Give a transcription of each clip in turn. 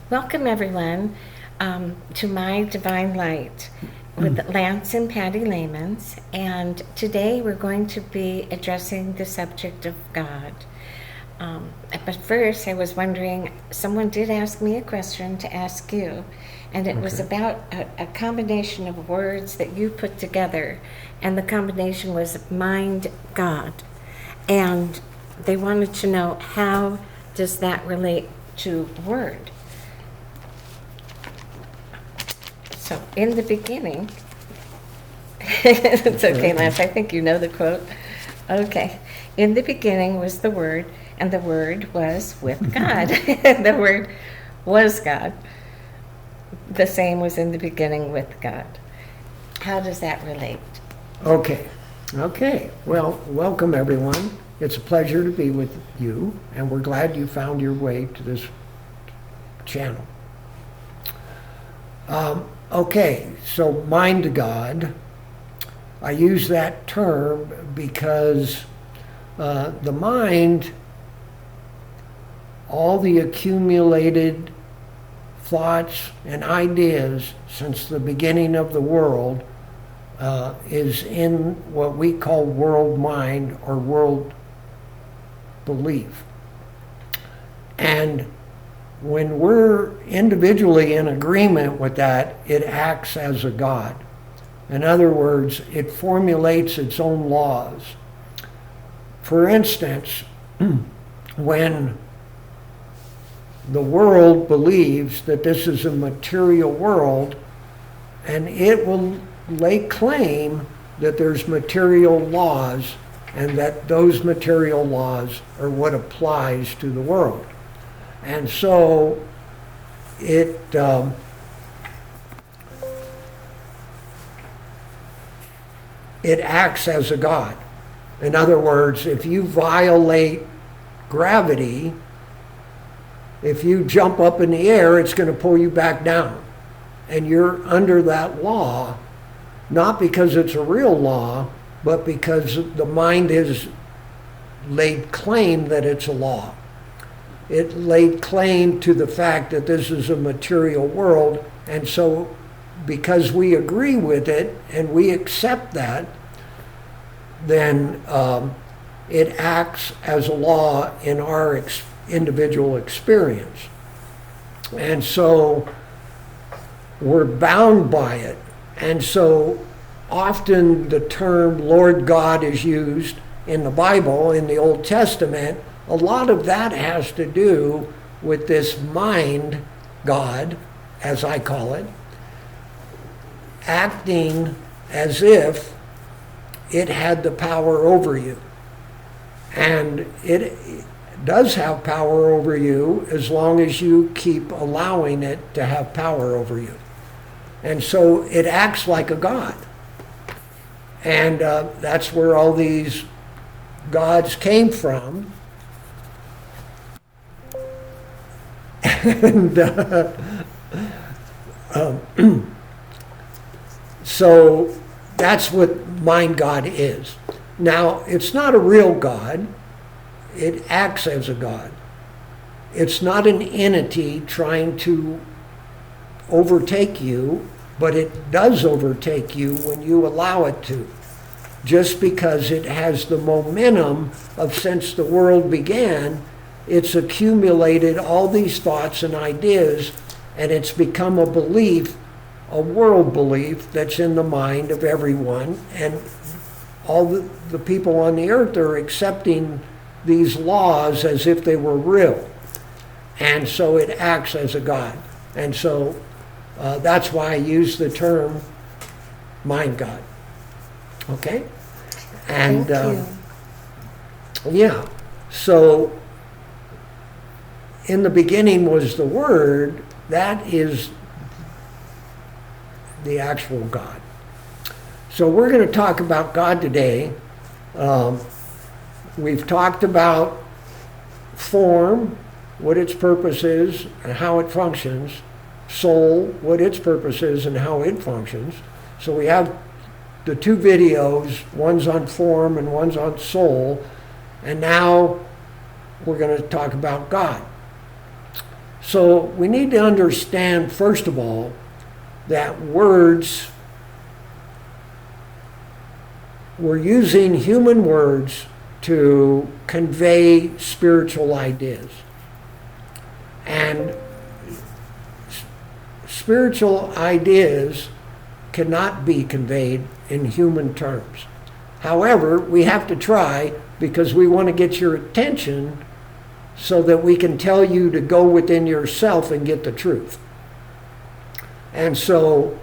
Welcome, everyone, to My Divine Light with Lance and Patty Lamans. And today we're going to be addressing the subject of God. But first, I was wondering, someone did ask me a question to ask you, and it was about a combination of words that you put together, and the combination was mind God. And they wanted to know, how does that relate to word? So in the beginning, it's okay, Lance, I think you know the quote. Okay. In the beginning was the Word, and the Word was with God. The Word was God. The same was in the beginning with God. How does that relate? Okay. Well, welcome everyone. It's a pleasure to be with you, and we're glad you found your way to this channel. Okay, so mind God. I use that term because the mind, all the accumulated thoughts and ideas since the beginning of the world is in what we call world mind or world belief. And when we're individually in agreement with that, it acts as a God. In other words, it formulates its own laws. For instance, when the world believes that this is a material world, and it will lay claim that there's material laws, and that those material laws are what applies to the world. And so it acts as a God. In other words, if you violate gravity, if you jump up in the air, it's going to pull you back down. And you're under that law, not because it's a real law, but because the mind has laid claim that it's a law. It laid claim to the fact that this is a material world, and so because we agree with it and we accept that, then it acts as a law in our individual experience. And so we're bound by it. And so often the term Lord God is used in the Bible, in the Old Testament. A lot of that has to do with this mind God, as I call it, acting as if it had the power over you. And it does have power over you as long as you keep allowing it to have power over you. And so it acts like a God. And that's where all these gods came from. And so that's what mind God is. Now, it's not a real God. It acts as a God. It's not an entity trying to overtake you, but it does overtake you when you allow it to. Just because it has the momentum of since the world began, it's accumulated all these thoughts and ideas, and it's become a belief, a world belief that's in the mind of everyone, and all the people on the earth are accepting these laws as if they were real. And so it acts as a God. And so that's why I use the term mind God. Okay? And Thank you. yeah, so in the beginning was the Word. That is the actual God. So we're going to talk about God today. We've talked about form, what its purpose is and how it functions. Soul, what its purpose is and how it functions. So we have the two videos, one's on form and one's on soul. And now we're going to talk about God. So we need to understand, first of all, that words, we're using human words to convey spiritual ideas. And spiritual ideas cannot be conveyed in human terms. However, we have to try because we want to get your attention so that we can tell you to go within yourself and get the truth. And so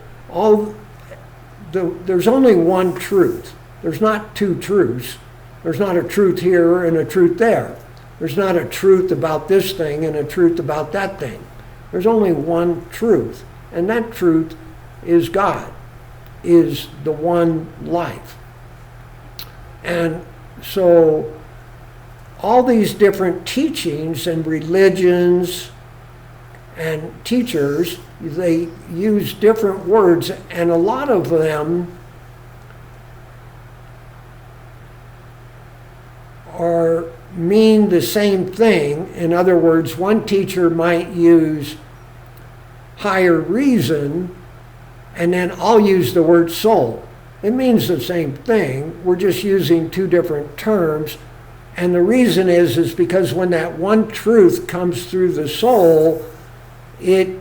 there's only one truth. There's not two truths. There's not a truth here and a truth there. There's not a truth about this thing and a truth about that thing. There's only one truth, and that truth is God, is the one life. And so all these different teachings and religions and teachers, they use different words, and a lot of them mean the same thing. In other words, one teacher might use higher reason, and then I'll use the word soul. It means the same thing. We're just using two different terms. And the reason is because when that one truth comes through the soul, it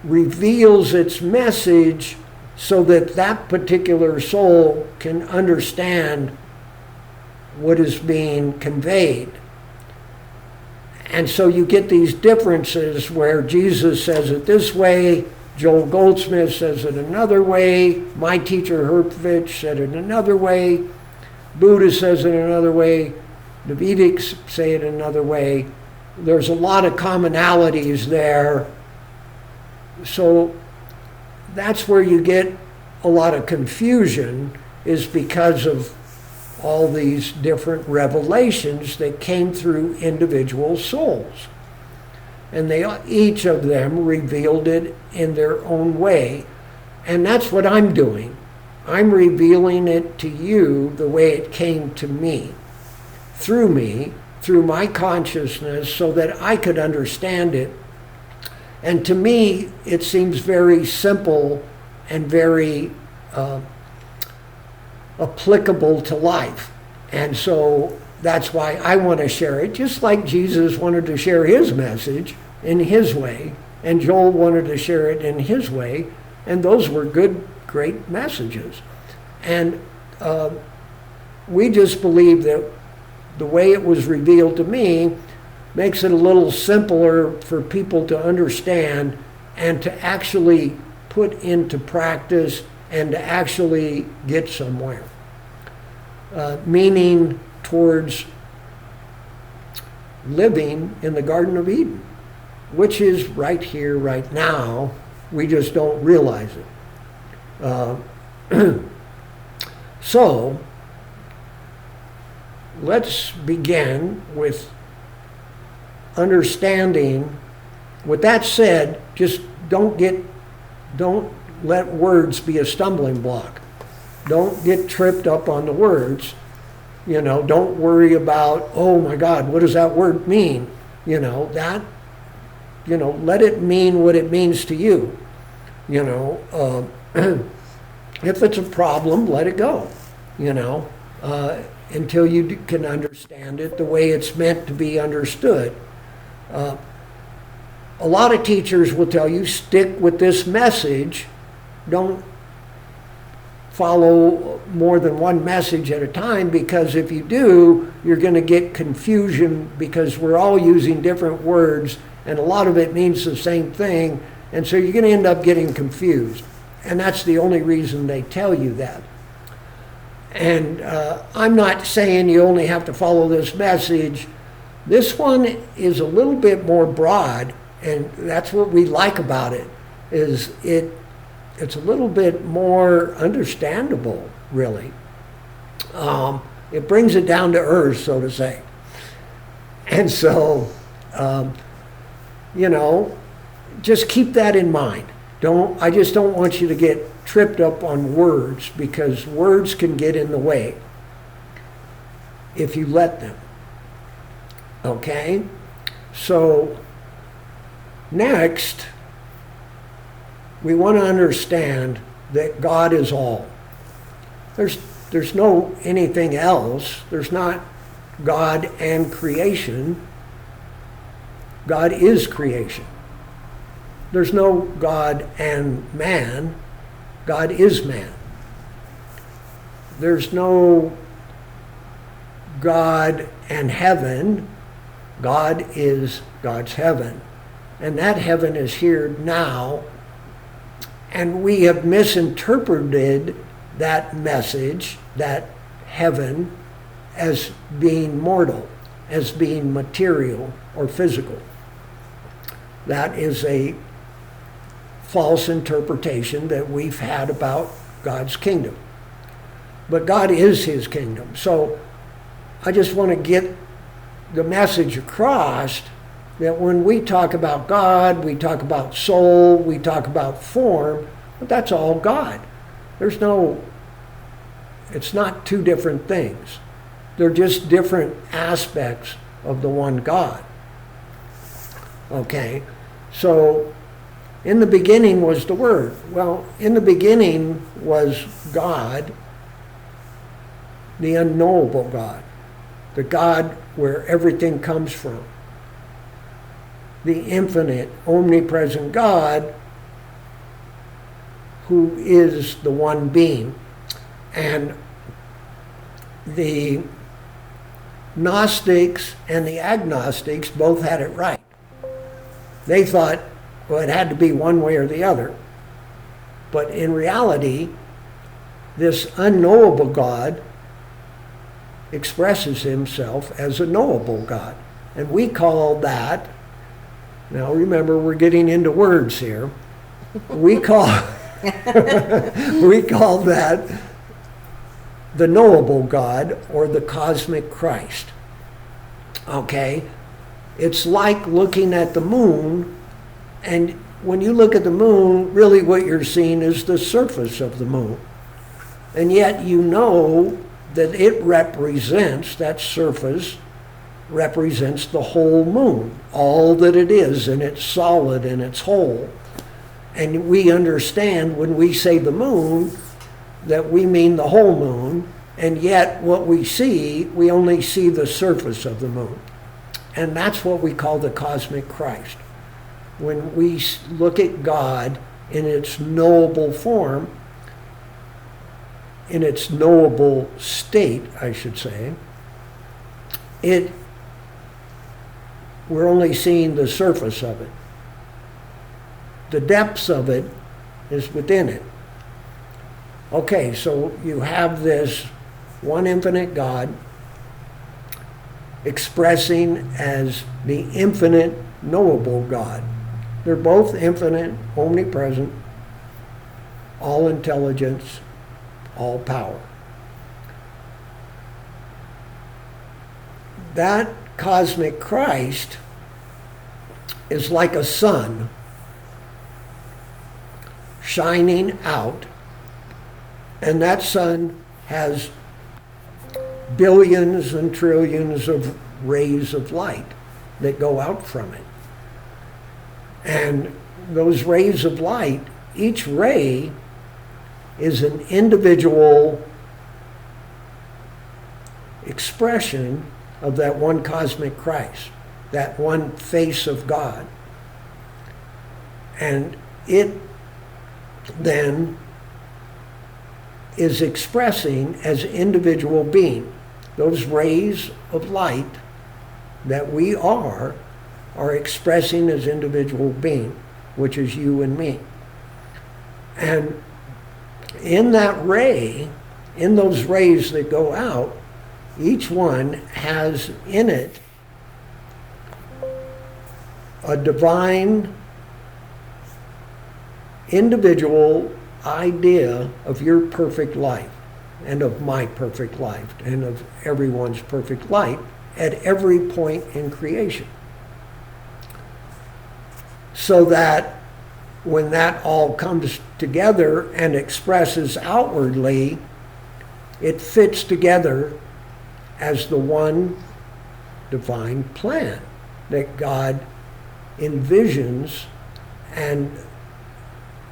reveals its message so that that particular soul can understand what is being conveyed. And so you get these differences where Jesus says it this way, Joel Goldsmith says it another way, my teacher Herpovich said it another way, Buddha says it another way, the Vedics say it another way. There's a lot of commonalities there. So that's where you get a lot of confusion, is because of all these different revelations that came through individual souls. And each of them revealed it in their own way. And that's what I'm doing. I'm revealing it to you the way it came to me, through my consciousness, so that I could understand it. And to me, it seems very simple and very applicable to life. And so that's why I want to share it, just like Jesus wanted to share his message in his way, and Joel wanted to share it in his way, and those were good, great messages. And we just believe that the way it was revealed to me makes it a little simpler for people to understand and to actually put into practice and to actually get somewhere. Meaning towards living in the Garden of Eden, which is right here, right now. We just don't realize it. So, let's begin with understanding. With that said, just don't let words be a stumbling block. Don't get tripped up on the words. Don't worry about, oh my God, what does that word mean? Let it mean what it means to you. If it's a problem, let it go, until you can understand it the way it's meant to be understood. A lot of teachers will tell you, stick with this message. Don't follow more than one message at a time, because if you do, you're going to get confusion, because we're all using different words and a lot of it means the same thing, and so you're going to end up getting confused. And that's the only reason they tell you that. And I'm not saying you only have to follow this message. This one is a little bit more broad, and that's what we like about it, is it's a little bit more understandable, really. It brings it down to earth, so to say. And so, just keep that in mind. I just don't want you to get tripped up on words, because words can get in the way if you let them. Okay? So Next, we want to understand that God is all. There's no anything else. There's not God and creation. God is creation. There's no God and man. God is man. There's no God and heaven. God is God's heaven. And that heaven is here now. And we have misinterpreted that message, that heaven, as being mortal, as being material or physical. That is a false interpretation that we've had about God's kingdom. But God is his kingdom. So I just want to get the message across that when we talk about God, we talk about soul, we talk about form, but that's all God. It's not two different things. They're just different aspects of the one God. Okay, so in the beginning was the Word. Well, in the beginning was God, the unknowable God, the God where everything comes from, the infinite, omnipresent God who is the one being. And the Gnostics and the agnostics both had it right. They thought, well, it had to be one way or the other. But in reality, this unknowable God expresses himself as a knowable God. And we call that, now remember, we're getting into words here. We call that the knowable God or the cosmic Christ. Okay? It's like looking at the moon, and when you look at the moon, really what you're seeing is the surface of the moon. And yet you know that it represents, that surface represents the whole moon, all that it is, and it's solid and it's whole. And we understand when we say the moon that we mean the whole moon, and yet what we see, we only see the surface of the moon. And that's what we call the cosmic Christ. When we look at God in its knowable form, in its knowable state, I should say, we're only seeing the surface of it. The depths of it is within it. Okay, so you have this one infinite God expressing as the infinite knowable God. They're both infinite, omnipresent, all intelligence, all power. That cosmic Christ is like a sun shining out, and that sun has billions and trillions of rays of light that go out from it. And those rays of light, each ray is an individual expression of that one cosmic Christ, that one face of God. And it then is expressing as individual being. Those rays of light that we are expressing as individual being, which is you and me. And in that ray, in those rays that go out, each one has in it a divine individual idea of your perfect life and of my perfect life and of everyone's perfect life at every point in creation. So that when that all comes together and expresses outwardly, it fits together as the one divine plan that God envisions and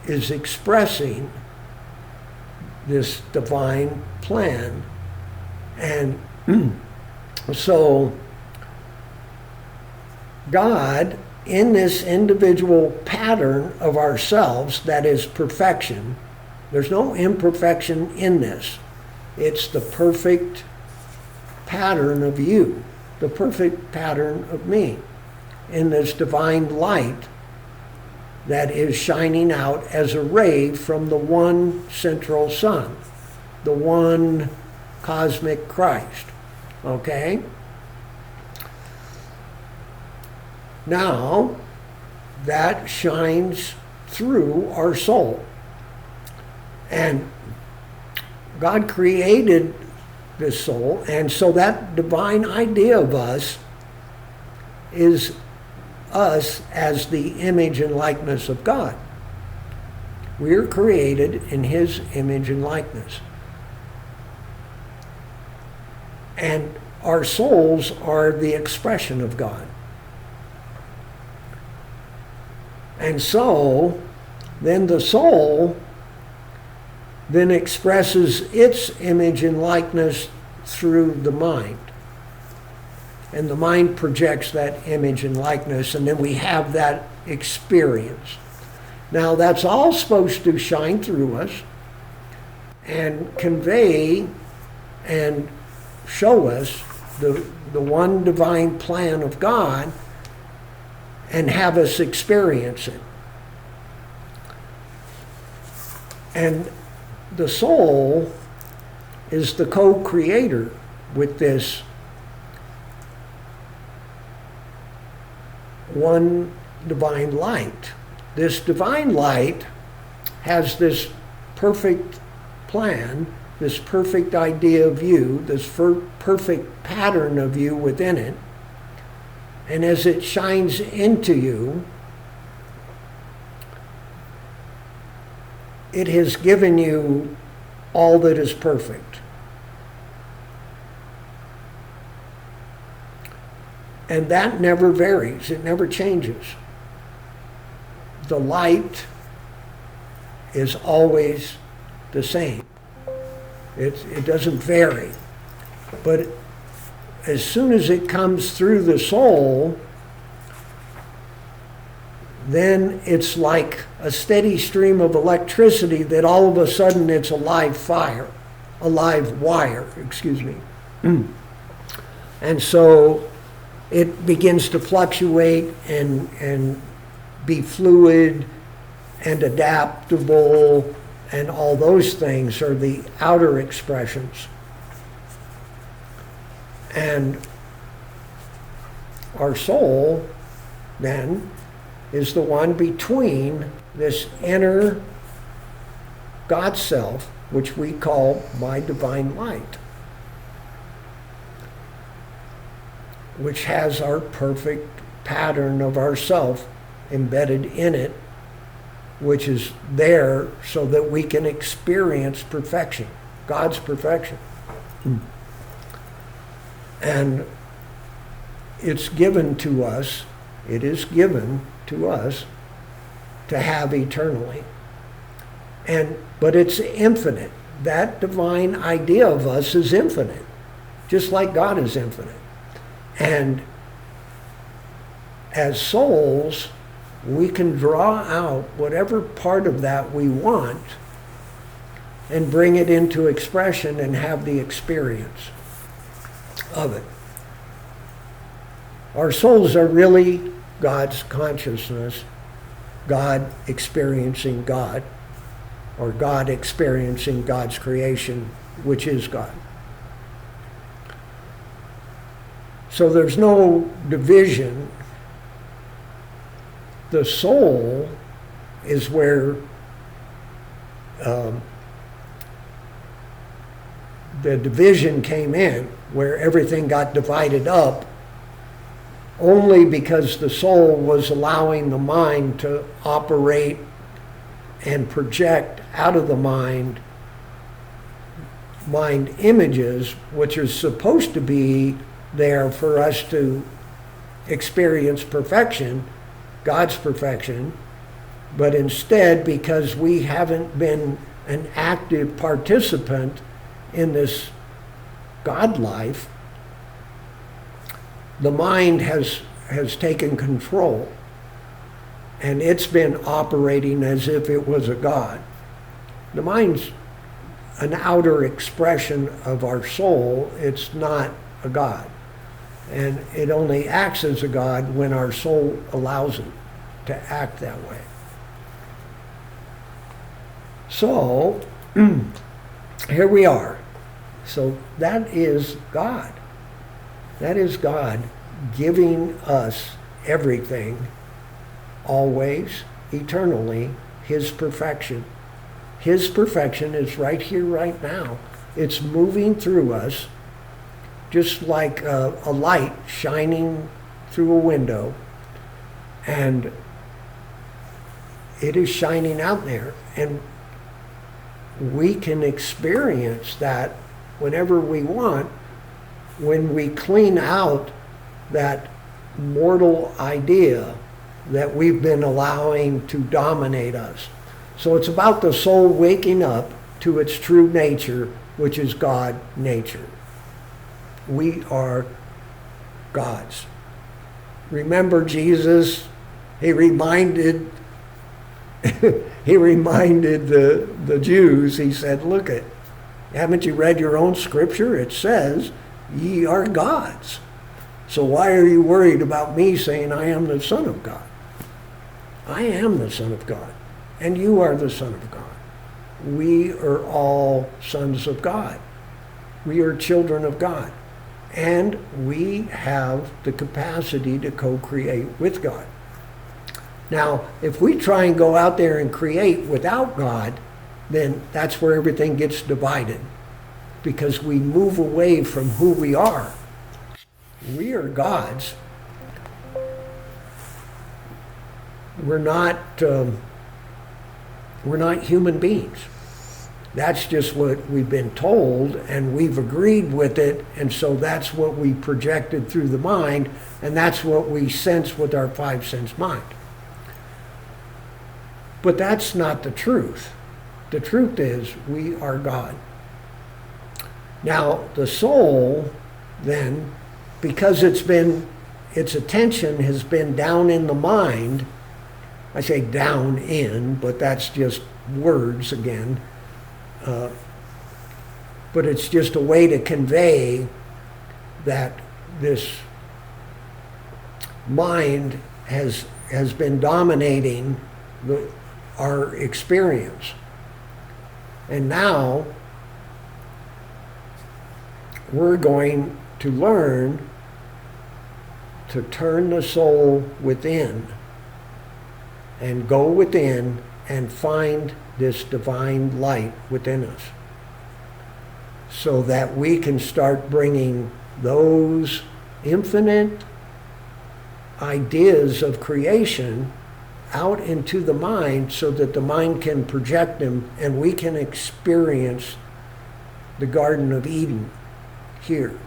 is expressing this divine plan. And so God, in this individual pattern of ourselves that is perfection, there's no imperfection in this. It's the perfect pattern of you, the perfect pattern of me, in this divine light that is shining out as a ray from the one central sun, the one cosmic Christ. Okay? Now, that shines through our soul. And God created this soul, and so that divine idea of us is us as the image and likeness of God. We are created in His image and likeness. And our souls are the expression of God. And so, then the soul then expresses its image and likeness through the mind. And the mind projects that image and likeness, and then we have that experience. Now, that's all supposed to shine through us and convey and show us the one divine plan of God and have us experience it. And the soul is the co-creator with this one divine light. This divine light has this perfect plan, this perfect idea of you, this perfect pattern of you within it. And as it shines into you, it has given you all that is perfect. And that never varies. It never changes. The light is always the same. It doesn't vary. But as soon as it comes through the soul, then it's like a steady stream of electricity that all of a sudden it's a live wire, excuse me. And so it begins to fluctuate and be fluid and adaptable, and all those things are the outer expressions. And our soul, then, is the one between this inner God self, which we call my divine light, which has our perfect pattern of ourself embedded in it, which is there so that we can experience perfection, God's perfection. And it's given to us, it is given to us to have eternally. But it's infinite. That divine idea of us is infinite, just like God is infinite. And as souls, we can draw out whatever part of that we want and bring it into expression and have the experience of it. Our souls are really God's consciousness, God experiencing God, or God experiencing God's creation, which is God. So there's no division. The soul is where the division came in, where everything got divided up, only because the soul was allowing the mind to operate and project out of the mind images, which are supposed to be there for us to experience perfection, God's perfection, but instead, because we haven't been an active participant in this God life, the mind has taken control, and it's been operating as if it was a God. The mind's an outer expression of our soul. It's not a God. And it only acts as a God when our soul allows it to act that way. So, here we are. So that is God. That is God giving us everything, always, eternally, His perfection. His perfection is right here, right now. It's moving through us, just like a light shining through a window, and it is shining out there, and we can experience that whenever we want, when we clean out that mortal idea that we've been allowing to dominate us. So it's about the soul waking up to its true nature, which is God nature. We are God's. Remember Jesus, he reminded the Jews, he said, look it, haven't you read your own scripture? It says, ye are gods. So why are you worried about me saying I am the Son of God? I am the Son of God, and you are the Son of God. We are all sons of God. We are children of God. And we have the capacity to co-create with God. Now, if we try and go out there and create without God, then that's where everything gets divided, because we move away from who we are. We are God's. We're not human beings. That's just what we've been told, and we've agreed with it, and so that's what we projected through the mind, and that's what we sense with our five sense mind. But that's not the truth. The truth is we are God. Now, the soul, then, because its attention has been down in the mind, I say down in, but that's just words again, but it's just a way to convey that this mind has been dominating our experience. And now we're going to learn to turn the soul within and go within and find this divine light within us, so that we can start bringing those infinite ideas of creation out into the mind, so that the mind can project them and we can experience the Garden of Eden here,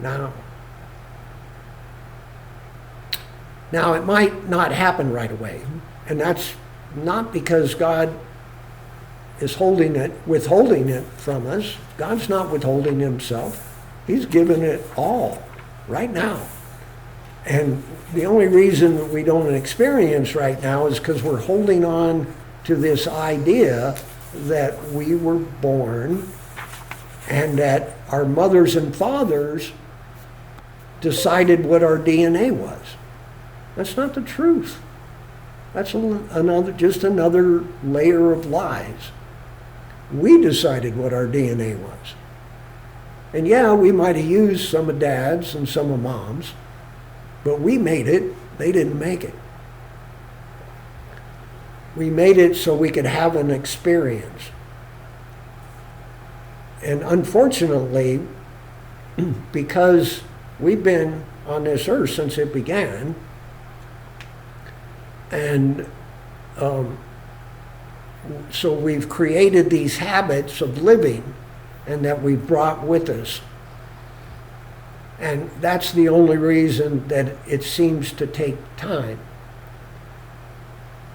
now. Now, it might not happen right away, and that's not because God is withholding it from us. God's not withholding himself. He's given it all right now. And the only reason that we don't experience right now is because we're holding on to this idea that we were born and that our mothers and fathers decided what our DNA was. That's not the truth. That's just another layer of lies. We decided what our DNA was. And yeah, we might have used some of Dad's and some of Mom's, but we made it. They didn't make it. We made it so we could have an experience. And unfortunately, because we've been on this earth since it began, and so we've created these habits of living and that we've brought with us. And that's the only reason that it seems to take time.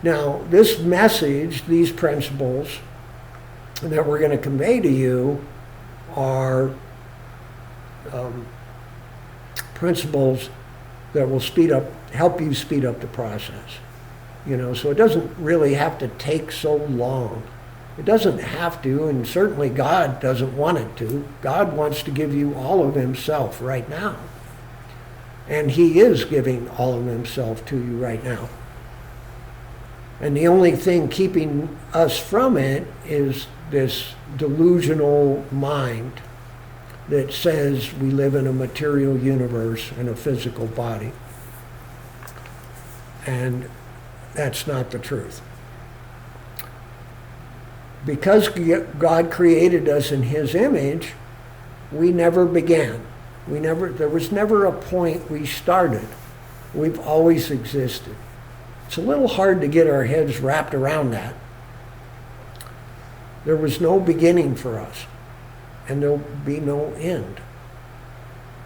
Now, this message, these principles that we're going to convey to you are principles that will help you speed up the process. So it doesn't really have to take so long. It doesn't have to, and certainly God doesn't want it to. God wants to give you all of himself right now. And he is giving all of himself to you right now. And the only thing keeping us from it is this delusional mind that says we live in a material universe and a physical body. And that's not the truth. Because God created us in his image, we never began. There was never a point we started. We've always existed. It's a little hard to get our heads wrapped around that. There was no beginning for us, and there'll be no end.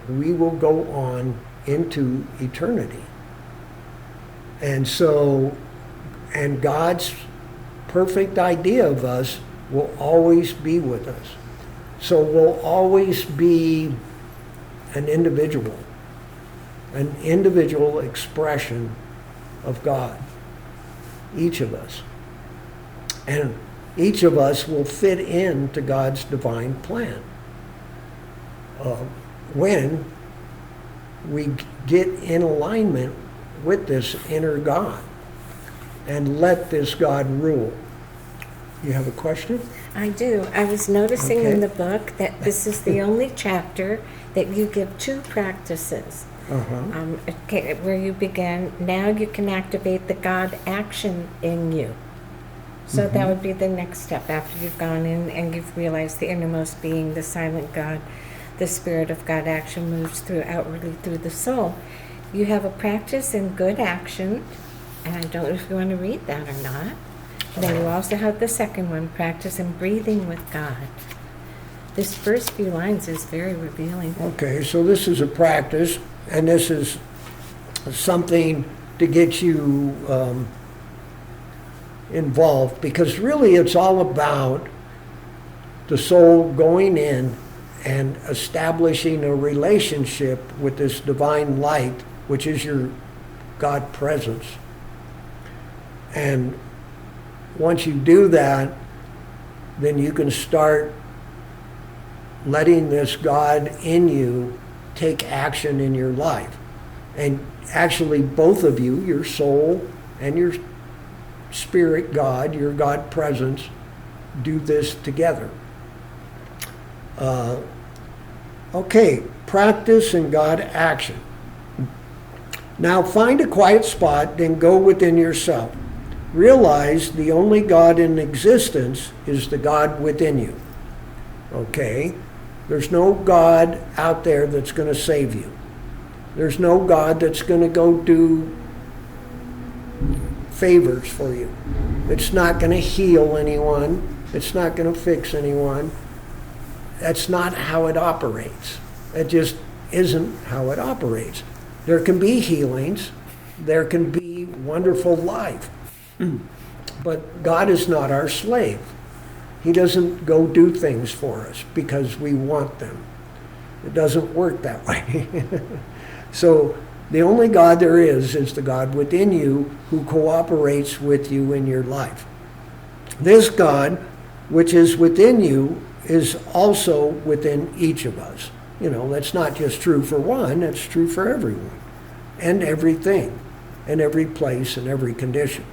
We will go on into eternity. And God's perfect idea of us will always be with us. So we'll always be an individual expression of God, each of us. And each of us will fit into God's divine plan. When we get in alignment with this inner God and let this God rule. You have a question? I do. I was noticing Okay. in the book that this is the only chapter that you give two practices. Where you begin, now you can activate the God action in you. So that would be the next step after you've gone in and you've realized the innermost being, the silent God, the Spirit of God action moves outwardly through the soul. You have a practice in good action, and I don't know if you want to read that or not. Then you also have the second one, practice in breathing with God. This first few lines is very revealing. Okay, so this is a practice, and this is something to get you involved, because really it's all about the soul going in and establishing a relationship with this divine light, which is your God presence. And once you do that, then you can start letting this God in you take action in your life. And actually both of you, your soul and your spirit God, your God presence, do this together. Okay, practice and God action. Now find a quiet spot, then go within yourself. Realize the only God in existence is the God within you. Okay? There's no God out there that's going to save you. There's no God that's going to go do favors for you. It's not going to heal anyone. It's not going to fix anyone. That's not how it operates. It just isn't how it operates. There can be healings. There can be wonderful life. But God is not our slave. He doesn't go do things for us because we want them. It doesn't work that way. So the only God there is the God within you who cooperates with you in your life. This God, which is within you, is also within each of us. That's not just true for one, it's true for everyone and everything and every place and every condition.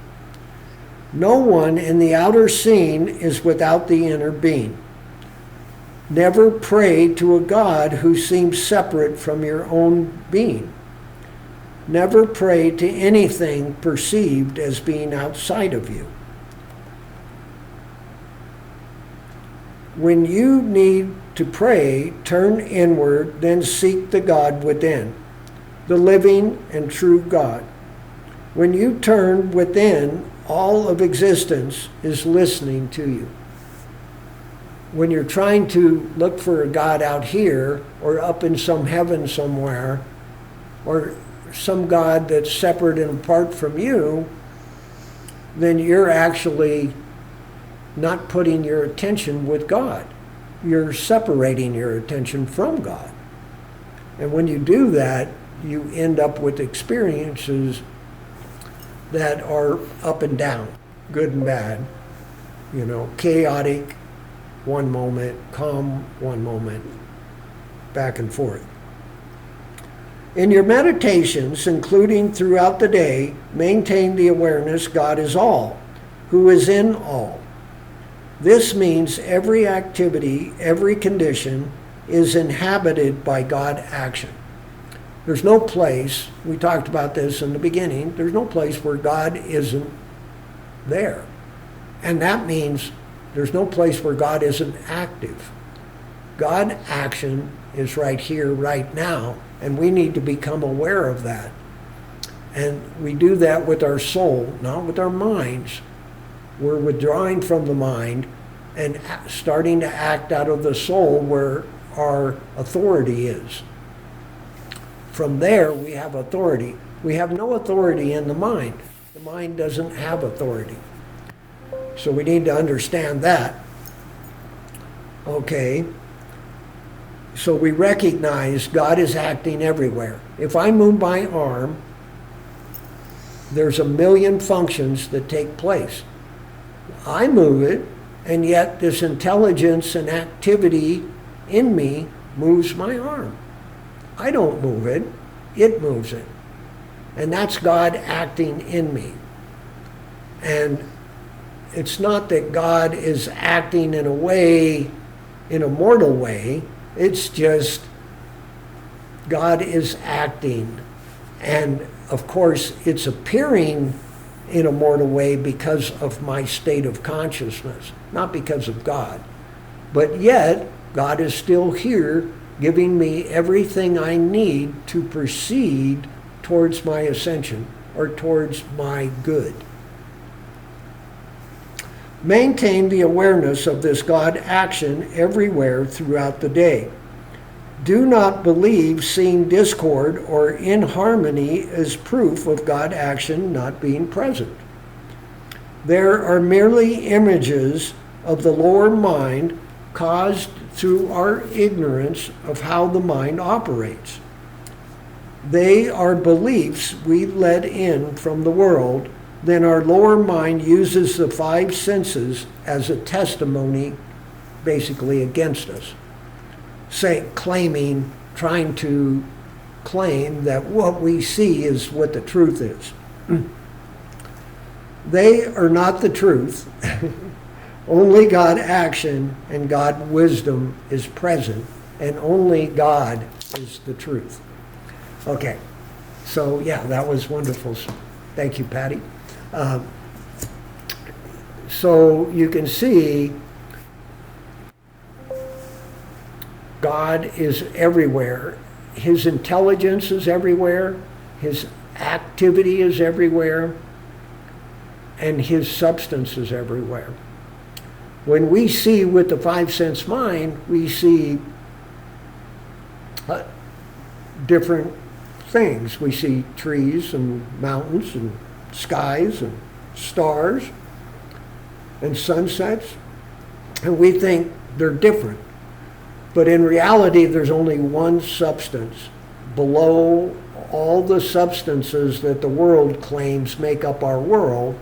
No one in the outer scene is without the inner being. Never pray to a God who seems separate from your own being. Never pray to anything perceived as being outside of you. When you need to pray, turn inward, then seek the God within, the living and true God. When you turn within, all of existence is listening to you. When you're trying to look for a God out here or up in some heaven somewhere, or some God that's separate and apart from you, then you're actually not putting your attention with God. You're separating your attention from God. And when you do that, you end up with experiences that are up and down, good and bad, chaotic one moment, calm one moment, back and forth. In your meditations, including throughout the day, maintain the awareness God is all, who is in all. This means every activity, every condition is inhabited by God action. There's no place, we talked about this in the beginning, there's no place where God isn't there. And that means there's no place where God isn't active. God action is right here, right now, and we need to become aware of that. And we do that with our soul, not with our minds. We're withdrawing from the mind and starting to act out of the soul where our authority is. From there, we have authority. We have no authority in the mind. The mind doesn't have authority. So we need to understand that. Okay. So we recognize God is acting everywhere. If I move my arm, there's a million functions that take place. I move it, and yet this intelligence and activity in me moves my arm. I don't move it, it moves it. And that's God acting in me. And it's not that God is acting in a way, in a mortal way, it's just God is acting. And of course, it's appearing in a mortal way because of my state of consciousness, not because of God. But yet, God is still here giving me everything I need to proceed towards my ascension or towards my good. Maintain the awareness of this God action everywhere throughout the day. Do not believe seeing discord or inharmony as proof of God action not being present. There are merely images of the lower mind caused through our ignorance of how the mind operates. They are beliefs we let in from the world. Then our lower mind uses the five senses as a testimony basically against us. Trying to claim that what we see is what the truth is. They are not the truth. Only God action and God wisdom is present, and only God is the truth. Okay, so yeah, that was wonderful. Thank you, Patty. So you can see God is everywhere. His intelligence is everywhere. His activity is everywhere. And his substance is everywhere. When we see with the five sense mind, we see different things. We see trees and mountains and skies and stars and sunsets, and we think they're different. But in reality, there's only one substance below all the substances that the world claims make up our world.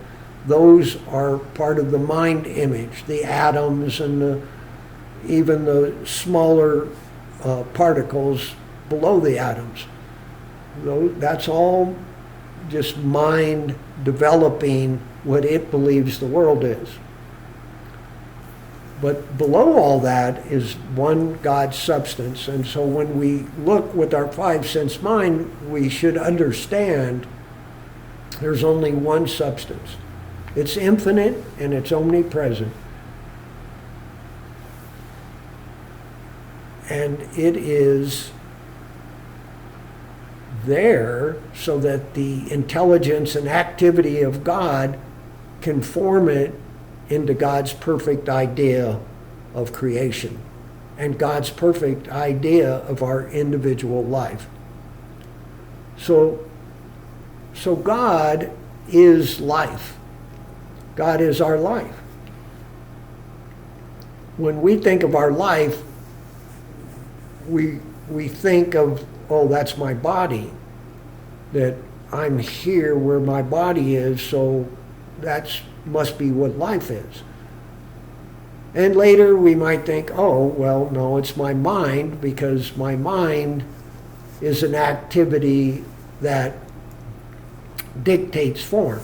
Those are part of the mind image, the atoms and even the smaller particles below the atoms. That's all just mind developing what it believes the world is. But below all that is one God substance. And so when we look with our five sense mind, we should understand there's only one substance. It's infinite and it's omnipresent. And it is there so that the intelligence and activity of God can form it into God's perfect idea of creation and God's perfect idea of our individual life. So God is life. God is our life. When we think of our life, we think of, oh, that's my body, that I'm here where my body is, so that must be what life is. And later we might think, oh, well, no, it's my mind, because my mind is an activity that dictates form.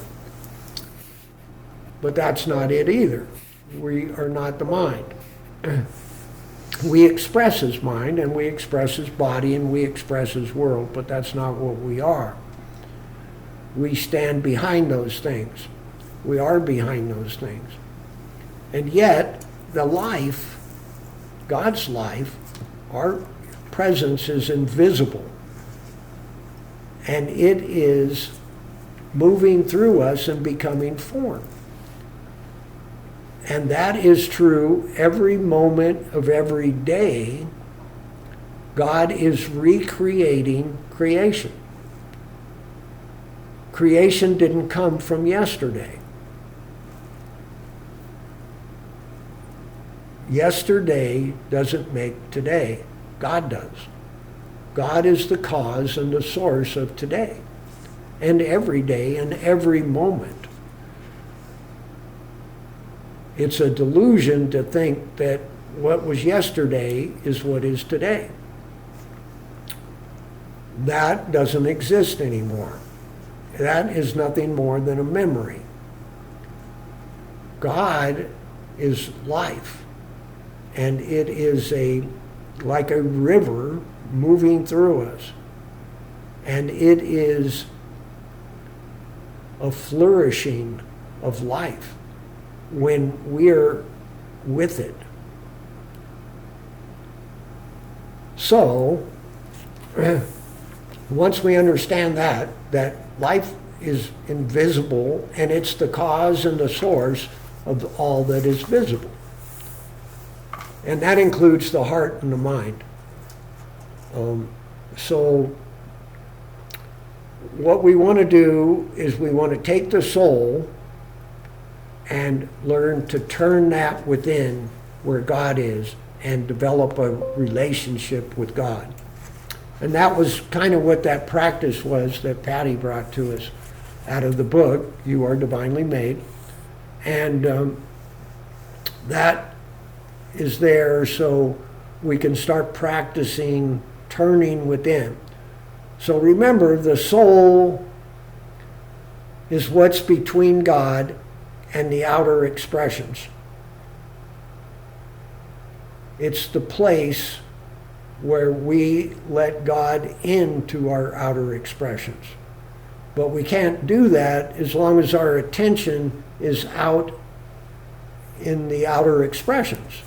But that's not it either. We are not the mind. We express as mind, and we express as body, and we express as world, but that's not what we are. We stand behind those things. We are behind those things. And yet, the life, God's life, our presence is invisible. And it is moving through us and becoming form. And that is true every moment of every day. God is recreating creation. Creation didn't come from yesterday. Yesterday doesn't make today. God does. God is the cause and the source of today, and every day and every moment. It's a delusion to think that what was yesterday is what is today. That doesn't exist anymore. That is nothing more than a memory. God is life, and it is like a river moving through us, and it is a flourishing of life when we're with it. So, once we understand that life is invisible and it's the cause and the source of all that is visible. And that includes the heart and the mind. So what we want to do is we want to take the soul and learn to turn that within where God is and develop a relationship with God. And that was kind of what that practice was that Patty brought to us out of the book, You Are Divinely Made. And that is there so we can start practicing turning within. So remember, the soul is what's between God and the outer expressions. It's the place where we let God into our outer expressions. But we can't do that as long as our attention is out in the outer expressions.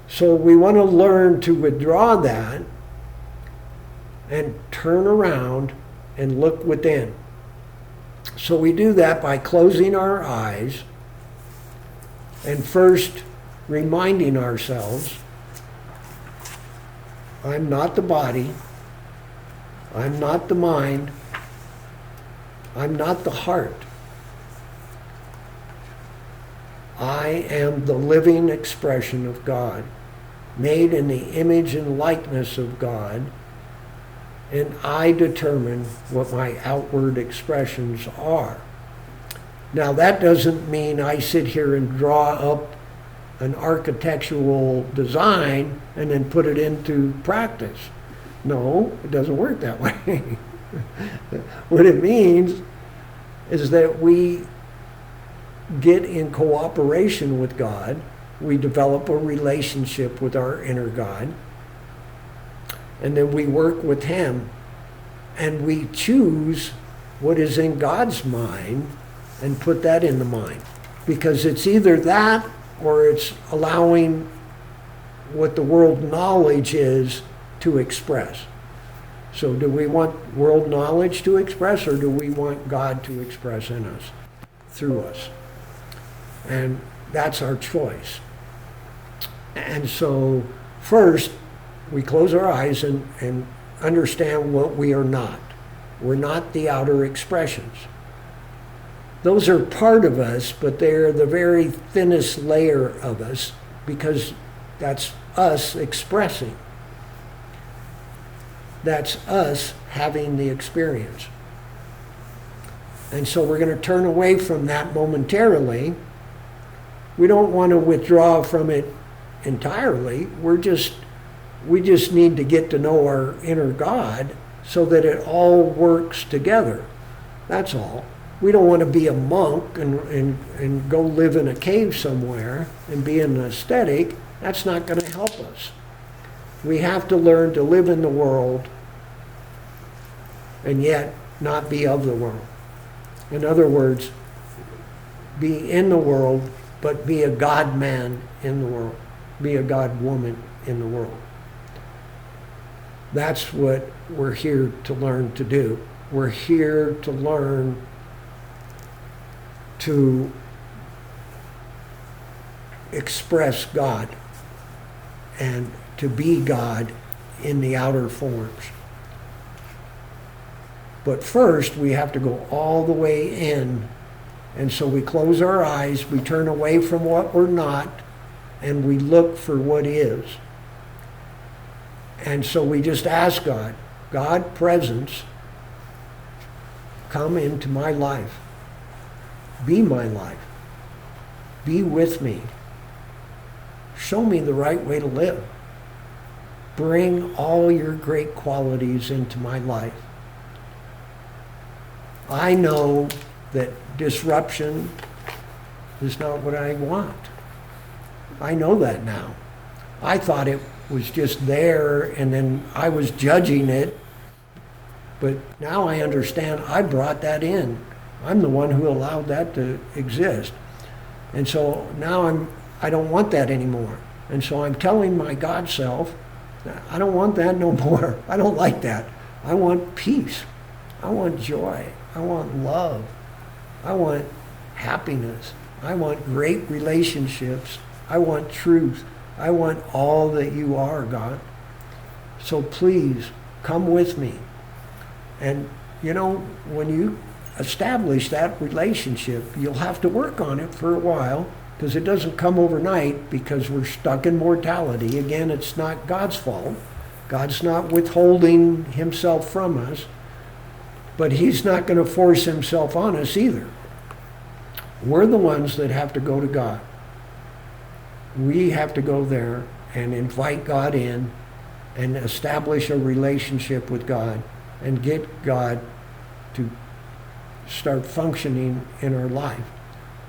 So we want to learn to withdraw that and turn around and look within. So we do that by closing our eyes and first reminding ourselves, I'm not the body, I'm not the mind, I'm not the heart. I am the living expression of God, made in the image and likeness of God, and I determine what my outward expressions are. Now that doesn't mean I sit here and draw up an architectural design and then put it into practice. No, it doesn't work that way. What it means is that we get in cooperation with God, we develop a relationship with our inner God, and then we work with Him, and we choose what is in God's mind and put that in the mind. Because it's either that or it's allowing what the world knowledge is to express. So do we want world knowledge to express, or do we want God to express in us, through us? And that's our choice. And so first, we close our eyes and understand what we are not. We're not the outer expressions. those are part of us, but they're the very thinnest layer of us, because that's us expressing. That's us having the experience. And so we're going to turn away from that momentarily. We don't want to withdraw from it entirely. We just need to get to know our inner God so that it all works together. That's all. We don't want to be a monk and go live in a cave somewhere and be an ascetic. That's not going to help us. We have to learn to live in the world and yet not be of the world. In other words, be in the world, but be a God-man in the world. Be a God-woman in the world. That's what we're here to learn to do. We're here to learn to express God and to be God in the outer forms. But first, we have to go all the way in. And so we close our eyes, we turn away from what we're not, and we look for what is. And so we just ask God, God, presence, come into my life. Be my life. Be with me. Show me the right way to live. Bring all your great qualities into my life. I know that disruption is not what I want. I know that now. I thought it was just there and then I was judging it, but now I understand I brought that in. I'm the one who allowed that to exist. And so now I don't want that anymore. And so I'm telling my God self, I don't want that no more. I don't like that. I want peace. I want joy. I want love. I want happiness. I want great relationships. I want truth. I want all that you are, God. So please, come with me. And, you know, when you establish that relationship, you'll have to work on it for a while, because it doesn't come overnight, because we're stuck in mortality. Again, it's not God's fault. God's not withholding himself from us, but he's not going to force himself on us either. We're the ones that have to go to God. We have to go there and invite God in and establish a relationship with God and get God to start functioning in our life.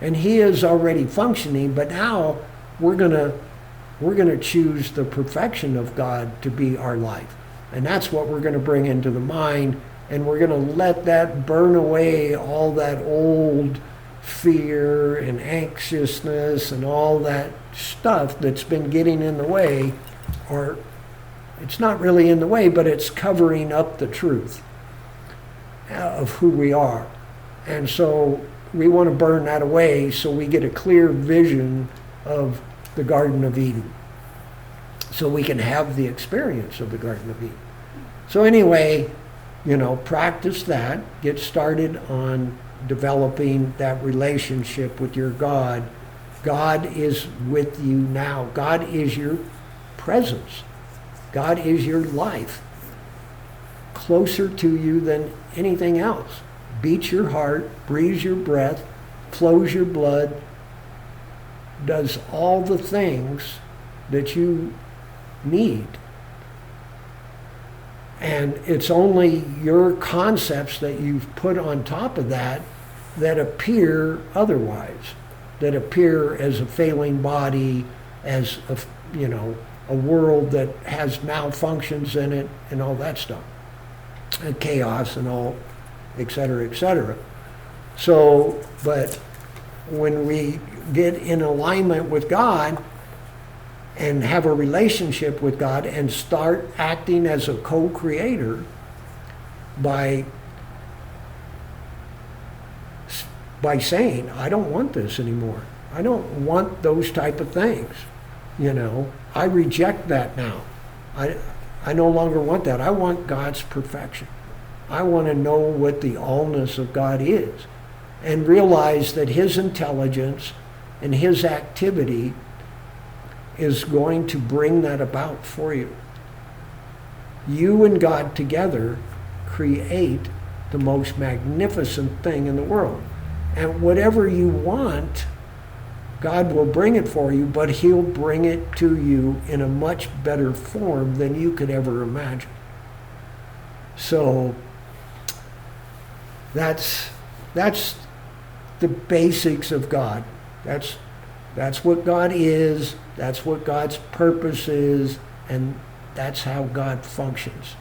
And he is already functioning, but now we're gonna choose the perfection of God to be our life. And that's what we're gonna bring into the mind, and we're gonna let that burn away all that old fear and anxiousness and all that stuff that's been getting in the way, or it's not really in the way, but it's covering up the truth of who we are. And so we want to burn that away so we get a clear vision of the Garden of Eden, so we can have the experience of the Garden of Eden. So anyway, you know, practice that. Get started on developing that relationship with your God. God is with you now. God is your presence. God is your life. Closer to you than anything else. Beats your heart, breathes your breath, flows your blood, does all the things that you need. And it's only your concepts that you've put on top of that that appear otherwise, that appear as a failing body, as a world that has malfunctions in it and all that stuff, and chaos and all, et cetera, et cetera. So, but when we get in alignment with God and have a relationship with God and start acting as a co-creator by saying, I don't want this anymore. I don't want those type of things. You know, I reject that now. I no longer want that. I want God's perfection. I want to know what the allness of God is. and realize that his intelligence and his activity is going to bring that about for you. You and God together create the most magnificent thing in the world. And whatever you want, God will bring it for you, but he'll bring it to you in a much better form than you could ever imagine. So that's the basics of God. That's what God is, that's what God's purpose is, and that's how God functions.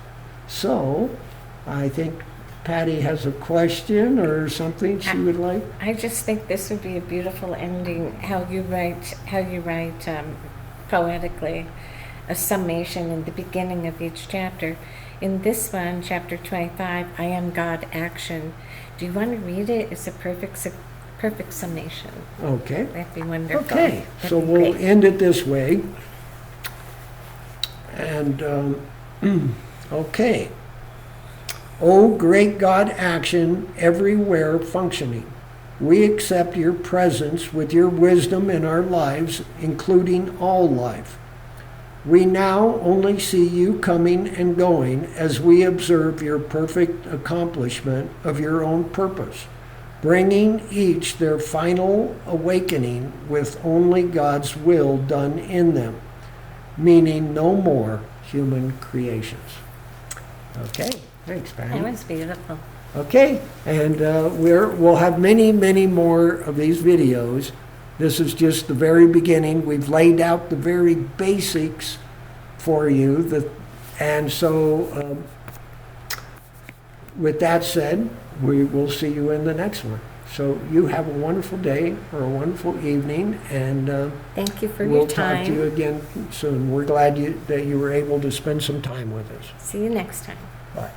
So I think Patty has a question or something she would like. I just think this would be a beautiful ending, how you write poetically a summation in the beginning of each chapter. In this one, chapter 25, I am God action. Do you want to read it? It's a perfect summation. Okay. That'd be wonderful. Okay, That'd so be we'll great. end it this way. And, okay. O great God action, everywhere functioning, we accept your presence with your wisdom in our lives, including all life. We now only see you coming and going as we observe your perfect accomplishment of your own purpose, bringing each their final awakening with only God's will done in them, meaning no more human creations. Okay, thanks, Patty. That was beautiful. Okay, and we'll have many, many more of these videos. This is just the very beginning. We've laid out the very basics for you. And so with that said, we will see you in the next one. So you have a wonderful day or a wonderful evening, and Thank you for we'll your time. talk to you again soon. We're glad that you were able to spend some time with us. See you next time. Bye.